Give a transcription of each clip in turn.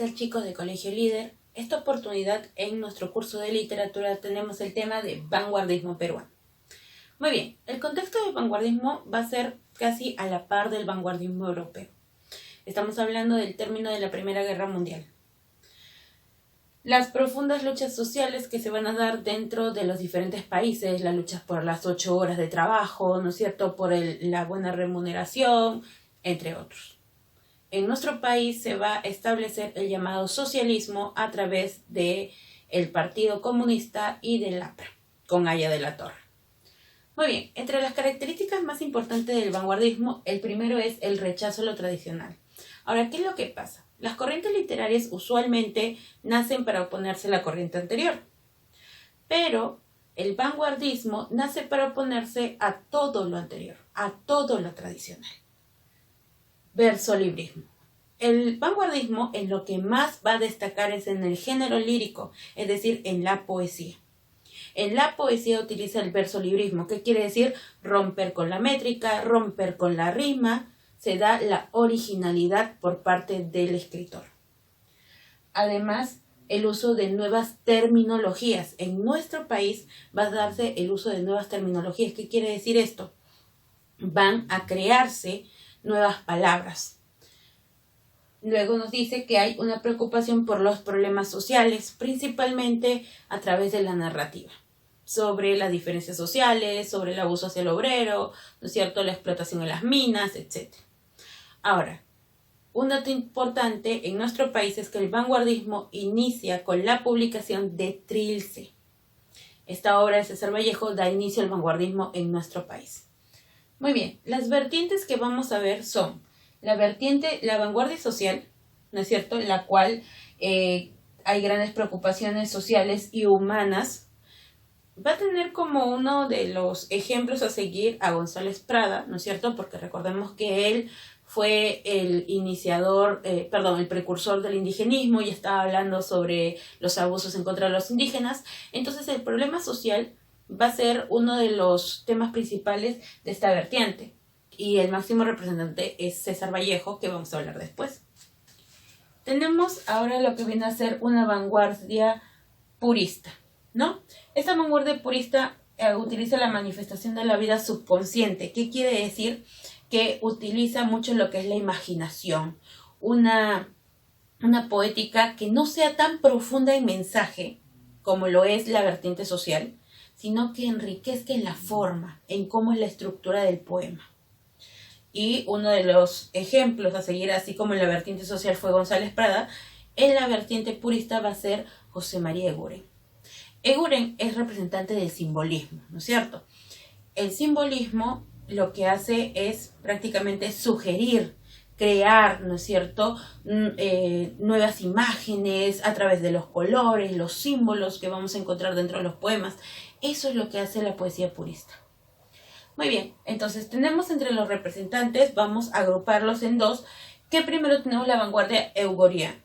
tal, chicos de Colegio Líder? Esta oportunidad en nuestro curso de literatura tenemos el tema de vanguardismo peruano. Muy bien, el contexto del vanguardismo va a ser casi a la par del vanguardismo europeo. Estamos hablando del término de la Primera Guerra Mundial. Las profundas luchas sociales que se van a dar dentro de los diferentes países, las luchas por las 8 horas de trabajo, ¿no es cierto?, por la buena remuneración, entre otros. En nuestro país se va a establecer el llamado socialismo a través del Partido Comunista y del APRA, con Haya de la Torre. Muy bien, entre las características más importantes del vanguardismo, el primero es el rechazo a lo tradicional. Ahora, ¿qué es lo que pasa? Las corrientes literarias usualmente nacen para oponerse a la corriente anterior, pero el vanguardismo nace para oponerse a todo lo anterior, a todo lo tradicional. Versolibrismo. El vanguardismo en lo que más va a destacar es en el género lírico, es decir, en la poesía. En la poesía utiliza el versolibrismo, que quiere decir romper con la métrica, romper con la rima, se da la originalidad por parte del escritor. Además, el uso de nuevas terminologías. En nuestro país va a darse el uso de nuevas terminologías. ¿Qué quiere decir esto? Van a crearse nuevas palabras. Luego nos dice que hay una preocupación por los problemas sociales, principalmente a través de la narrativa, sobre las diferencias sociales, sobre el abuso hacia el obrero, ¿no es cierto?, la explotación en las minas, etc. Ahora, un dato importante en nuestro país es que el vanguardismo inicia con la publicación de Trilce. Esta obra de César Vallejo da inicio al vanguardismo en nuestro país. Muy bien, las vertientes que vamos a ver son la vanguardia social, ¿no es cierto?, en la cual hay grandes preocupaciones sociales y humanas. Va a tener como uno de los ejemplos a seguir a González Prada, ¿no es cierto?, porque recordemos que él fue el el precursor del indigenismo y estaba hablando sobre los abusos en contra de los indígenas. Entonces el problema social va a ser uno de los temas principales de esta vertiente. Y el máximo representante es César Vallejo, que vamos a hablar después. Tenemos ahora lo que viene a ser una vanguardia purista, ¿no? Esta vanguardia purista utiliza la manifestación de la vida subconsciente. ¿Qué quiere decir? Que utiliza mucho lo que es la imaginación. Una poética que no sea tan profunda en mensaje como lo es la vertiente social, sino que enriquezca en la forma, en cómo es la estructura del poema. Y uno de los ejemplos a seguir, así como en la vertiente social fue González Prada, en la vertiente purista va a ser José María Eguren. Eguren es representante del simbolismo, ¿no es cierto? El simbolismo lo que hace es prácticamente sugerir, crear, ¿no es cierto?, nuevas imágenes a través de los colores, los símbolos que vamos a encontrar dentro de los poemas. Eso es lo que hace la poesía purista. Muy bien, entonces tenemos entre los representantes, vamos a agruparlos en dos, que primero tenemos la vanguardia eugueriana,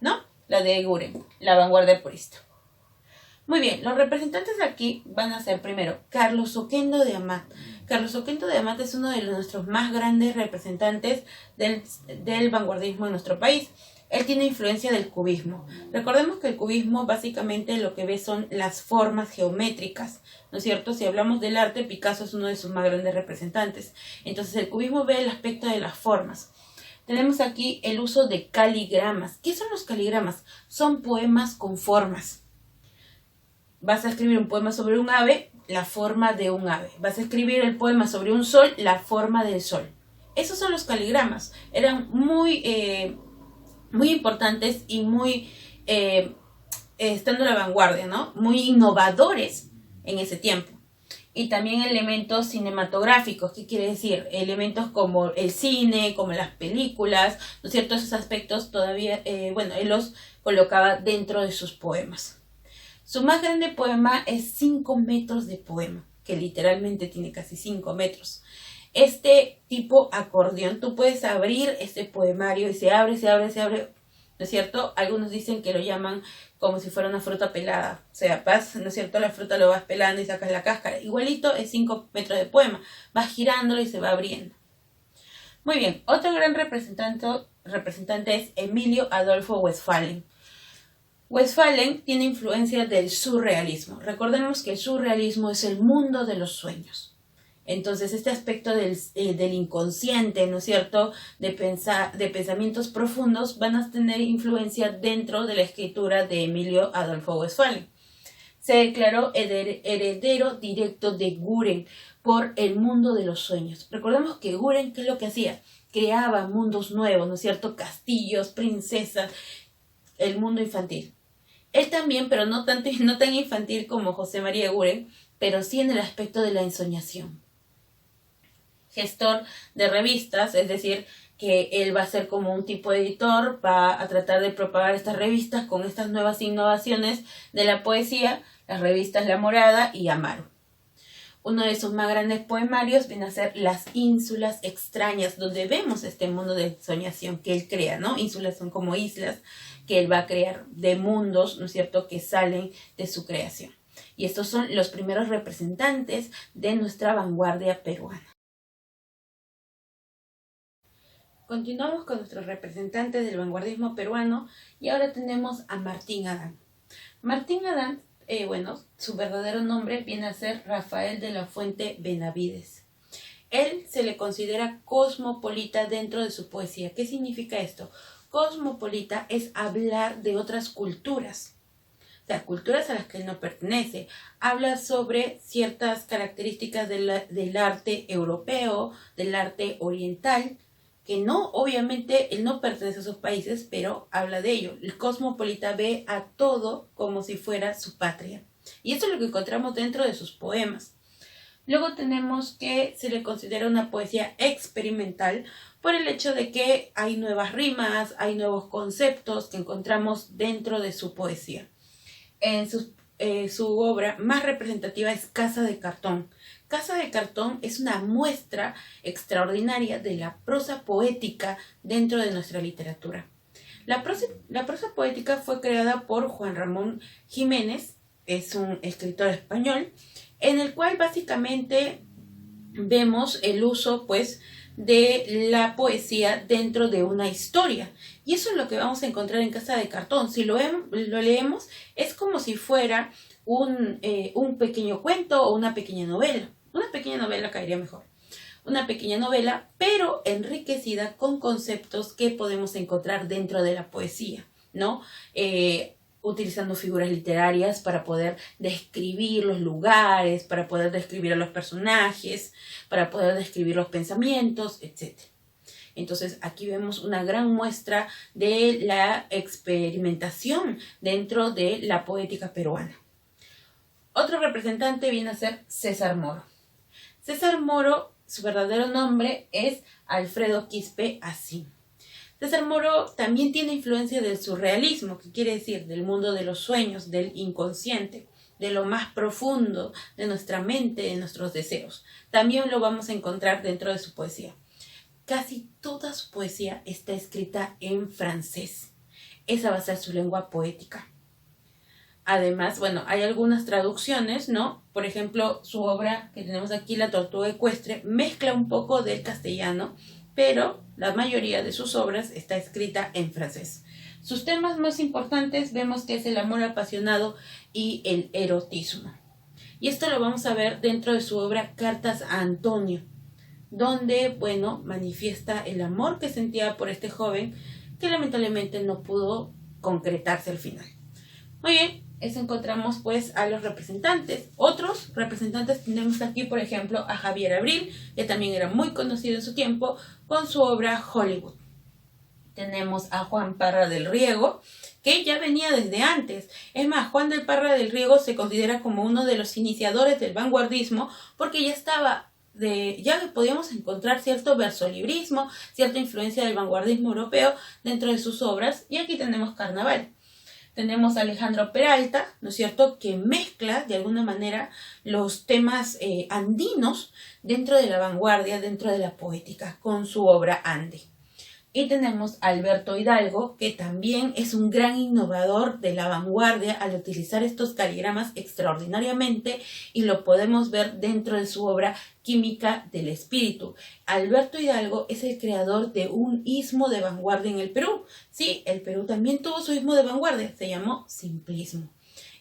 ¿no? La de Eguren, la vanguardia purista. Muy bien, los representantes de aquí van a ser primero Carlos Oquendo de Amat. Carlos Oquendo de Amat es uno de nuestros más grandes representantes del vanguardismo en nuestro país. Él tiene influencia del cubismo. Recordemos que el cubismo básicamente lo que ve son las formas geométricas, ¿no es cierto? Si hablamos del arte, Picasso es uno de sus más grandes representantes. Entonces el cubismo ve el aspecto de las formas. Tenemos aquí el uso de caligramas. ¿Qué son los caligramas? Son poemas con formas. Vas a escribir un poema sobre un ave, la forma de un ave. Vas a escribir el poema sobre un sol, la forma del sol. Esos son los caligramas. Eran muy importantes y muy estando a la vanguardia, ¿no? Muy innovadores en ese tiempo. Y también elementos cinematográficos. ¿Qué quiere decir? Elementos como el cine, como las películas, ¿no es cierto? Esos aspectos todavía, él los colocaba dentro de sus poemas. Su más grande poema es 5 metros de poema, que literalmente tiene casi 5 metros. Este tipo acordeón, tú puedes abrir este poemario y se abre, ¿no es cierto? Algunos dicen que lo llaman como si fuera una fruta pelada. O sea, vas, ¿no es cierto? La fruta lo vas pelando y sacas la cáscara. Igualito es 5 metros de poema. Vas girándolo y se va abriendo. Muy bien, otro gran representante representante es Emilio Adolfo Westphalen. Westphalen tiene influencia del surrealismo. Recordemos que el surrealismo es el mundo de los sueños. Entonces, este aspecto del inconsciente, ¿no es cierto?, de pensamientos profundos, van a tener influencia dentro de la escritura de Emilio Adolfo Westphalen. Se declaró heredero directo de Göring por el mundo de los sueños. Recordemos que Göring, ¿qué es lo que hacía? Creaba mundos nuevos, ¿no es cierto?, castillos, princesas, el mundo infantil. Él también, pero no tan infantil como José María Göring, pero sí en el aspecto de la ensoñación. Gestor de revistas, es decir, que él va a ser como un tipo de editor, va a tratar de propagar estas revistas con estas nuevas innovaciones de la poesía, las revistas La Morada y Amaro. Uno de sus más grandes poemarios viene a ser Las Ínsulas Extrañas, donde vemos este mundo de ensoñación que él crea, ¿no? Ínsulas son como islas que él va a crear de mundos, ¿no es cierto?, que salen de su creación. Y estos son los primeros representantes de nuestra vanguardia peruana. Continuamos con nuestros representantes del vanguardismo peruano y ahora tenemos a Martín Adán. Martín Adán, su verdadero nombre viene a ser Rafael de la Fuente Benavides. Él se le considera cosmopolita dentro de su poesía. ¿Qué significa esto? Cosmopolita es hablar de otras culturas, o sea, culturas a las que él no pertenece. Habla sobre ciertas características del arte europeo, del arte oriental, que no, obviamente, él no pertenece a esos países, pero habla de ello. El cosmopolita ve a todo como si fuera su patria. Y esto es lo que encontramos dentro de sus poemas. Luego tenemos que se le considera una poesía experimental por el hecho de que hay nuevas rimas, hay nuevos conceptos que encontramos dentro de su poesía. En su obra más representativa es Casa de Cartón. Casa de Cartón es una muestra extraordinaria de la prosa poética dentro de nuestra literatura. La prosa poética fue creada por Juan Ramón Jiménez, es un escritor español, en el cual básicamente vemos el uso, pues, de la poesía dentro de una historia. Y eso es lo que vamos a encontrar en Casa de Cartón. Si lo leemos, es como si fuera un pequeño cuento o una pequeña novela. Una pequeña novela caería mejor. Una pequeña novela, pero enriquecida con conceptos que podemos encontrar dentro de la poesía, ¿no? Utilizando figuras literarias para poder describir los lugares, para poder describir a los personajes, para poder describir los pensamientos, etc. Entonces aquí vemos una gran muestra de la experimentación dentro de la poética peruana. Otro representante viene a ser César Moro. César Moro, su verdadero nombre es Alfredo Quispe Asín. César Moro también tiene influencia del surrealismo, que quiere decir del mundo de los sueños, del inconsciente, de lo más profundo de nuestra mente, de nuestros deseos. También lo vamos a encontrar dentro de su poesía. Casi toda su poesía está escrita en francés. Esa va a ser su lengua poética. Además, hay algunas traducciones, ¿no? Por ejemplo, su obra que tenemos aquí, La Tortuga Ecuestre, mezcla un poco del castellano, pero la mayoría de sus obras está escrita en francés. Sus temas más importantes vemos que es el amor apasionado y el erotismo. Y esto lo vamos a ver dentro de su obra Cartas a Antonio, donde, manifiesta el amor que sentía por este joven que lamentablemente no pudo concretarse al final. Muy bien, eso encontramos pues a los representantes. Otros representantes tenemos aquí, por ejemplo, a Javier Abril, que también era muy conocido en su tiempo, con su obra Hollywood. Tenemos a Juan Parra del Riego, que ya venía desde antes. Es más, Juan del Parra del Riego se considera como uno de los iniciadores del vanguardismo, porque ya podíamos encontrar cierto versolibrismo, cierta influencia del vanguardismo europeo dentro de sus obras. Y aquí tenemos Carnaval. Tenemos a Alejandro Peralta, ¿no es cierto?, que mezcla de alguna manera los temas andinos dentro de la vanguardia, dentro de la poética, con su obra Ande. Y tenemos a Alberto Hidalgo, que también es un gran innovador de la vanguardia al utilizar estos caligramas extraordinariamente, y lo podemos ver dentro de su obra Química del Espíritu. Alberto Hidalgo es el creador de un istmo de vanguardia en el Perú. Sí, el Perú también tuvo su istmo de vanguardia, se llamó simplismo.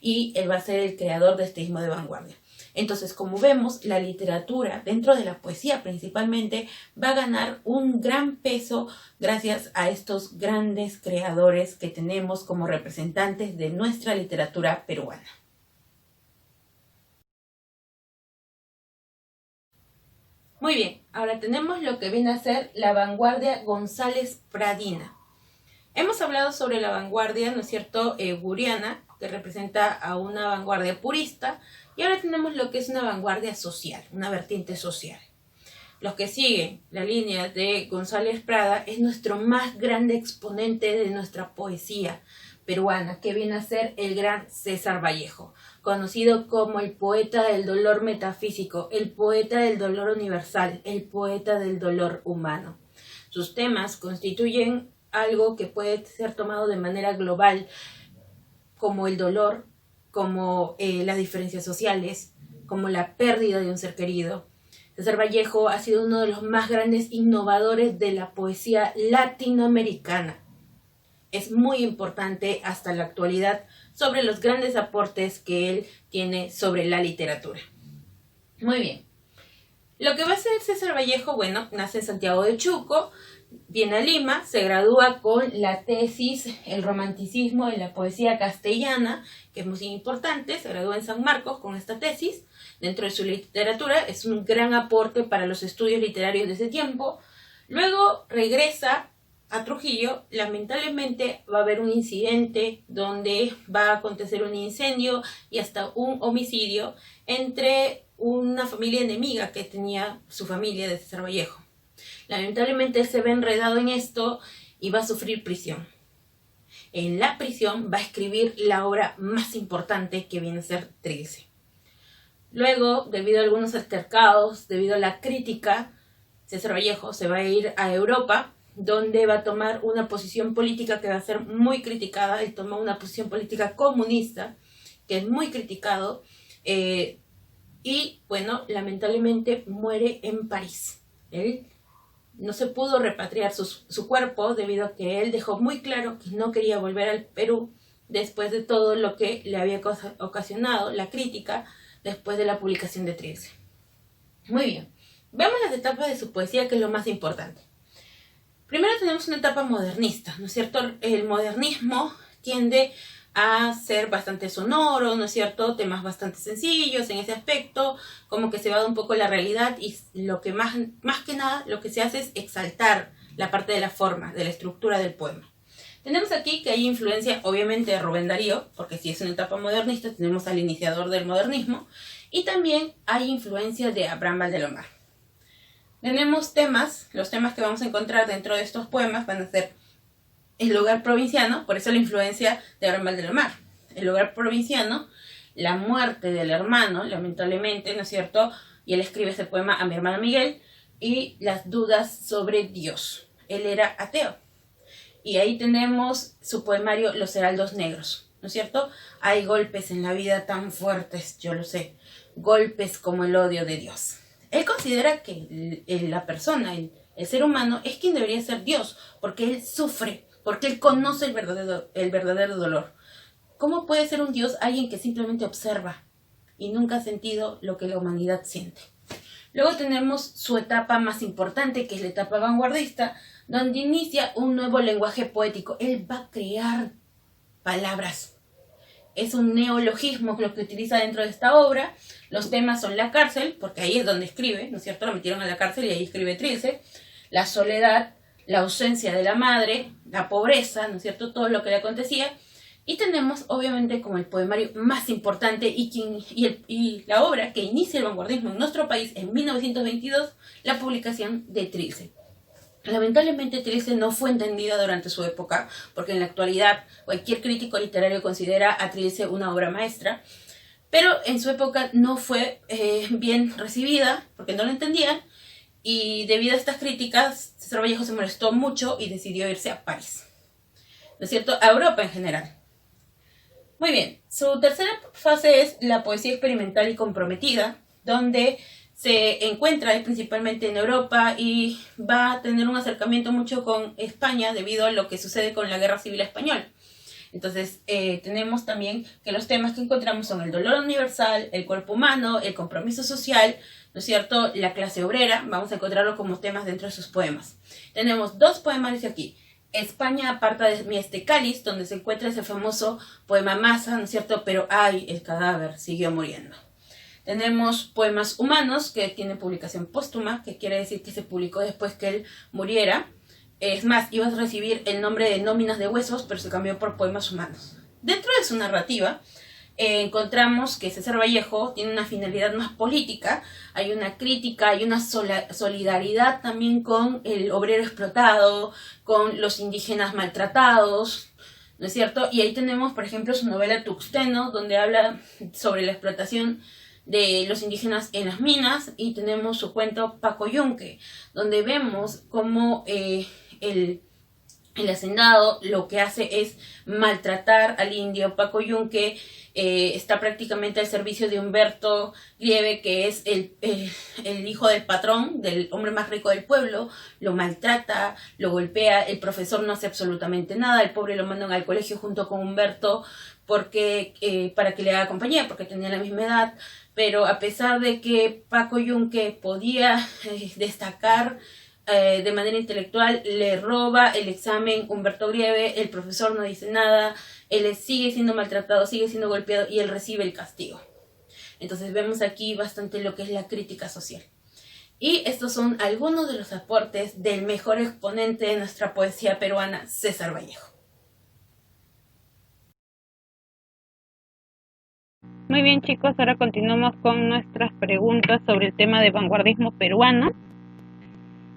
Y él va a ser el creador de este istmo de vanguardia. Entonces, como vemos, la literatura, dentro de la poesía principalmente, va a ganar un gran peso gracias a estos grandes creadores que tenemos como representantes de nuestra literatura peruana. Muy bien, ahora tenemos lo que viene a ser la vanguardia González Pradina. Hemos hablado sobre la vanguardia, ¿no es cierto?, guriana, que representa a una vanguardia purista, y ahora tenemos lo que es una vanguardia social, una vertiente social. Los que siguen la línea de González Prada es nuestro más grande exponente de nuestra poesía peruana, que viene a ser el gran César Vallejo, conocido como el poeta del dolor metafísico, el poeta del dolor universal, el poeta del dolor humano. Sus temas constituyen algo que puede ser tomado de manera global, como el dolor, como las diferencias sociales, como la pérdida de un ser querido. César Vallejo ha sido uno de los más grandes innovadores de la poesía latinoamericana. Es muy importante hasta la actualidad sobre los grandes aportes que él tiene sobre la literatura. Muy bien. Lo que va a ser César Vallejo, bueno, nace en Santiago de Chuco, viene a Lima, se gradúa con la tesis El romanticismo en la poesía castellana, que es muy importante, se gradúa en San Marcos con esta tesis. Dentro de su literatura es un gran aporte para los estudios literarios de ese tiempo. Luego regresa a Trujillo. Lamentablemente va a haber un incidente donde va a acontecer un incendio y hasta un homicidio entre una familia enemiga que tenía su familia de César Vallejo. Lamentablemente él se ve enredado en esto y va a sufrir prisión. En la prisión va a escribir la obra más importante, que viene a ser Trilce. Luego, debido a algunos altercados, debido a la crítica, César Vallejo se va a ir a Europa, donde va a tomar una posición política que va a ser muy criticada. Él toma una posición política comunista, que es muy criticado, y bueno, lamentablemente muere en París. Él no se pudo repatriar su cuerpo debido a que él dejó muy claro que no quería volver al Perú después de todo lo que le había ocasionado la crítica después de la publicación de Trilce. Muy bien, veamos las etapas de su poesía, que es lo más importante. Primero tenemos una etapa modernista, ¿no es cierto? El modernismo tiende a ser bastante sonoro, ¿no es cierto? Temas bastante sencillos en ese aspecto, como que se va de un poco la realidad, y lo que más que nada lo que se hace es exaltar la parte de la forma, de la estructura del poema. Tenemos aquí que hay influencia obviamente de Rubén Darío, porque si es una etapa modernista tenemos al iniciador del modernismo, y también hay influencia de Abraham Valdelomar. Tenemos temas, los temas que vamos a encontrar dentro de estos poemas van a ser el lugar provinciano, por eso la influencia de Abraham Valdelomar. El lugar provinciano, la muerte del hermano, lamentablemente, ¿no es cierto? Y él escribe ese poema a mi hermano Miguel, y las dudas sobre Dios. Él era ateo. Y ahí tenemos su poemario Los Heraldos Negros, ¿no es cierto? Hay golpes en la vida tan fuertes, yo lo sé, golpes como el odio de Dios. Él considera que la persona, el ser humano, es quien debería ser Dios, porque él sufre, porque él conoce el verdadero dolor. ¿Cómo puede ser un Dios alguien que simplemente observa y nunca ha sentido lo que la humanidad siente? Luego tenemos su etapa más importante, que es la etapa vanguardista, donde inicia un nuevo lenguaje poético. Él va a crear palabras. Es un neologismo lo que utiliza dentro de esta obra. Los temas son la cárcel, porque ahí es donde escribe, ¿no es cierto? Lo metieron a la cárcel y ahí escribe Trilce. La soledad, la ausencia de la madre, la pobreza, ¿no es cierto? Todo lo que le acontecía. Y tenemos, obviamente, como el poemario más importante y la obra que inicia el vanguardismo en nuestro país en 1922, la publicación de Trilce. Lamentablemente Trilce no fue entendida durante su época, porque en la actualidad cualquier crítico literario considera a Trilce una obra maestra, pero en su época no fue bien recibida, porque no la entendían, y debido a estas críticas, César Vallejo se molestó mucho y decidió irse a París, ¿no es cierto?, a Europa en general. Muy bien, su tercera fase es la poesía experimental y comprometida, donde se encuentra principalmente en Europa y va a tener un acercamiento mucho con España debido a lo que sucede con la Guerra Civil Española. Entonces, tenemos también que los temas que encontramos son el dolor universal, el cuerpo humano, el compromiso social, ¿no es cierto?, la clase obrera. Vamos a encontrarlo como temas dentro de sus poemas. Tenemos 2 poemarios aquí. España aparta de mí este cáliz, donde se encuentra ese famoso poema Masa, ¿no es cierto?, pero ay, el cadáver siguió muriendo. Tenemos Poemas Humanos, que tiene publicación póstuma, que quiere decir que se publicó después que él muriera. Es más, iba a recibir el nombre de Nóminas de Huesos, pero se cambió por Poemas Humanos. Dentro de su narrativa, encontramos que César Vallejo tiene una finalidad más política, hay una crítica, hay una solidaridad también con el obrero explotado, con los indígenas maltratados, ¿no es cierto? Y ahí tenemos, por ejemplo, su novela Tuxteno, donde habla sobre la explotación de los indígenas en las minas, y tenemos su cuento Paco Yunque, donde vemos cómo el hacendado lo que hace es maltratar al indio. Paco Yunque está prácticamente al servicio de Humberto Grieve, que es el hijo del patrón, del hombre más rico del pueblo. Lo maltrata, lo golpea, el profesor no hace absolutamente nada, el pobre lo mandan al colegio junto con Humberto porque para que le haga compañía, porque tenía la misma edad. Pero a pesar de que Paco Yunque podía destacar de manera intelectual, le roba el examen Humberto Grieve, el profesor no dice nada, él sigue siendo maltratado, sigue siendo golpeado y él recibe el castigo. Entonces vemos aquí bastante lo que es la crítica social. Y estos son algunos de los aportes del mejor exponente de nuestra poesía peruana, César Vallejo. Muy bien, chicos, ahora continuamos con nuestras preguntas sobre el tema de vanguardismo peruano.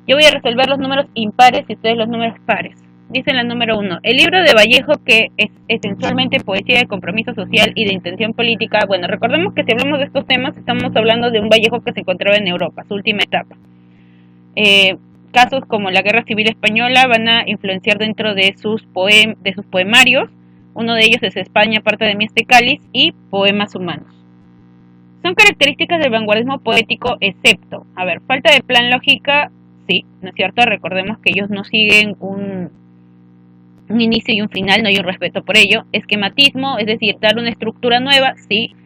Yo voy a resolver los números impares y ustedes los números pares. Dice la número 1, el libro de Vallejo, que es esencialmente poesía de compromiso social y de intención política. Bueno, recordemos que si hablamos de estos temas, estamos hablando de un Vallejo que se encontraba en Europa, su última etapa. Casos como la Guerra Civil Española van a influenciar dentro de sus poemarios. Uno de ellos es España aparta de mí este cáliz y Poemas Humanos. Son características del vanguardismo poético, excepto, falta de plan lógica, sí, ¿no es cierto? Recordemos que ellos no siguen un inicio y un final, no hay un respeto por ello. Esquematismo, es decir, dar una estructura nueva, sí.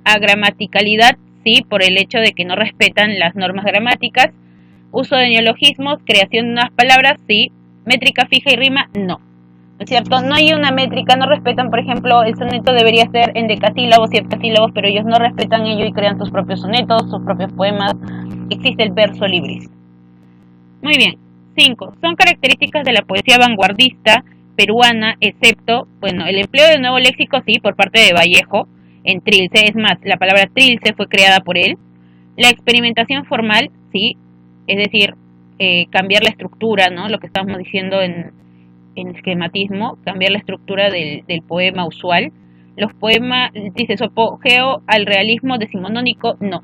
Agramaticalidad, sí, por el hecho de que no respetan las normas gramáticas. Uso de neologismos, creación de nuevas palabras, sí. Métrica fija y rima, no. ¿No es cierto? No hay una métrica, no respetan, por ejemplo, el soneto debería ser en decasílabos y heptasílabos, pero ellos no respetan ello y crean sus propios sonetos, sus propios poemas. Existe el verso librista. Muy bien. 5. Son características de la poesía vanguardista peruana, excepto, el empleo de nuevo léxico, sí, por parte de Vallejo, en trilce. Es más, la palabra trilce fue creada por él. La experimentación formal, sí, es decir, cambiar la estructura, ¿no? Lo que estábamos diciendo en esquematismo, cambiar la estructura del poema usual. Los poemas, dice, su apogeo al realismo decimonónico, no.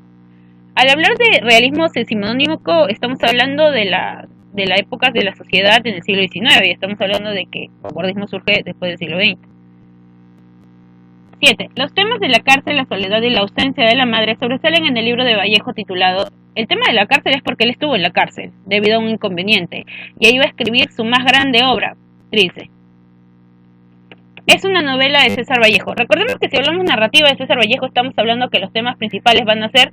Al hablar de realismo decimonónico, estamos hablando de la época de la sociedad en el siglo XIX, y estamos hablando de que el vanguardismo surge después del siglo XX. 7. Los temas de la cárcel, la soledad y la ausencia de la madre sobresalen en el libro de Vallejo titulado El tema de la cárcel. Es porque él estuvo en la cárcel, debido a un inconveniente, y ahí va a escribir su más grande obra, Trilce. Es una novela de César Vallejo. Recordemos que si hablamos narrativa de César Vallejo, estamos hablando que los temas principales van a ser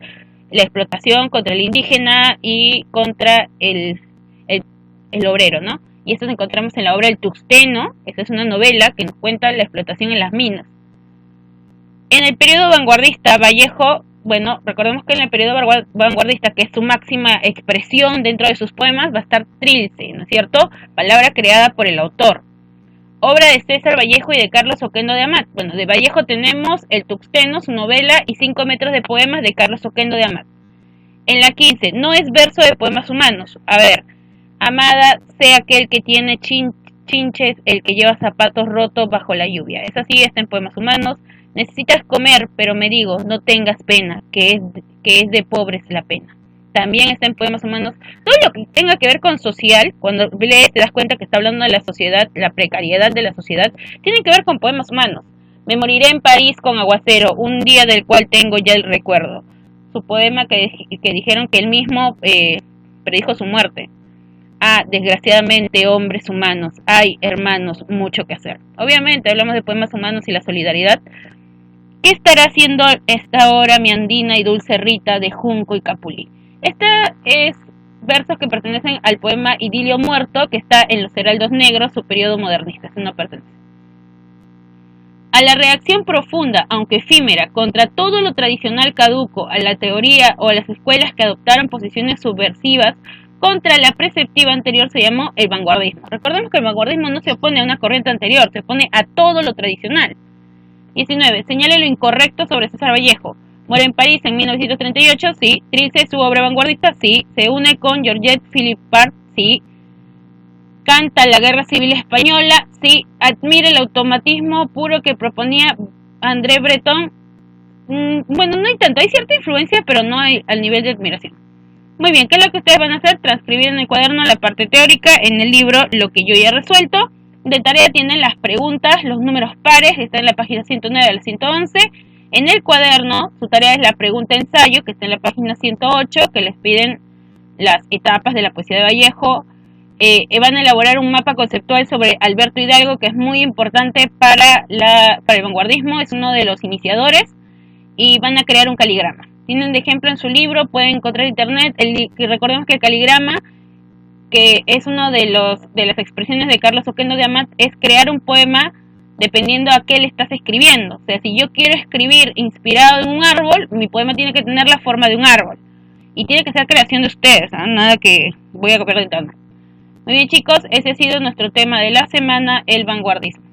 la explotación contra el indígena y contra el obrero, ¿no? Y esto lo encontramos en la obra El Tuxteno. Esta es una novela que nos cuenta la explotación en las minas. En el periodo vanguardista, Vallejo, recordemos que en el periodo vanguardista, que es su máxima expresión dentro de sus poemas, va a estar Trilce, ¿no es cierto? Palabra creada por el autor. Obra de César Vallejo y de Carlos Oquendo de Amat. De Vallejo tenemos El Tuxteno, su novela, y 5 metros de poemas de Carlos Oquendo de Amat. En la 15, no es verso de Poemas Humanos. Amada, sea aquel que tiene chinches, el que lleva zapatos rotos bajo la lluvia. Es así, está en Poemas Humanos. Necesitas comer, pero me digo, no tengas pena, que es de pobres la pena. también está en Poemas Humanos. Todo lo que tenga que ver con social, cuando lees te das cuenta que está hablando de la sociedad, la precariedad de la sociedad, tiene que ver con Poemas Humanos. Me moriré en París con aguacero, un día del cual tengo ya el recuerdo. Su poema que dijeron que él mismo predijo su muerte. Ah, desgraciadamente, hombres humanos, hay, hermanos, mucho que hacer. Obviamente, hablamos de Poemas Humanos y la solidaridad. ¿Qué estará haciendo esta hora mi andina y dulce Rita de Junco y Capulí? Esta es versos que pertenecen al poema Idilio Muerto, que está en los Heraldos Negros, su periodo modernista. Eso no pertenece. A la reacción profunda, aunque efímera, contra todo lo tradicional caduco, a la teoría o a las escuelas que adoptaron posiciones subversivas contra la preceptiva anterior, se llamó el vanguardismo. Recordemos que el vanguardismo no se opone a una corriente anterior, se opone a todo lo tradicional. 19. Señale lo incorrecto sobre César Vallejo. Muere en París en 1938, sí. Trilce, su obra vanguardista, sí. Se une con Georgette Philippard, sí. Canta la Guerra Civil Española, sí. Admira el automatismo puro que proponía André Breton. Bueno, no hay tanto, hay cierta influencia, pero no hay al nivel de admiración. Muy bien, ¿qué es lo que ustedes van a hacer? Transcribir en el cuaderno la parte teórica, en el libro lo que yo ya he resuelto. De tarea tienen las preguntas, los números pares, que está en la página 109 a la 111. En el cuaderno, su tarea es la pregunta ensayo, que está en la página 108, que les piden las etapas de la poesía de Vallejo. Van a elaborar un mapa conceptual sobre Alberto Hidalgo, que es muy importante para el vanguardismo, es uno de los iniciadores, y van a crear un caligrama. Tienen de ejemplo en su libro, pueden encontrar en internet, recordemos que el caligrama, que es uno de las expresiones de Carlos Oquendo de Amat, es crear un poema dependiendo a qué le estás escribiendo. O sea, si yo quiero escribir inspirado en un árbol, mi poema tiene que tener la forma de un árbol. Y tiene que ser creación de ustedes, ¿eh? Nada que voy a copiar de internet. Muy bien, chicos, ese ha sido nuestro tema de la semana, el vanguardismo.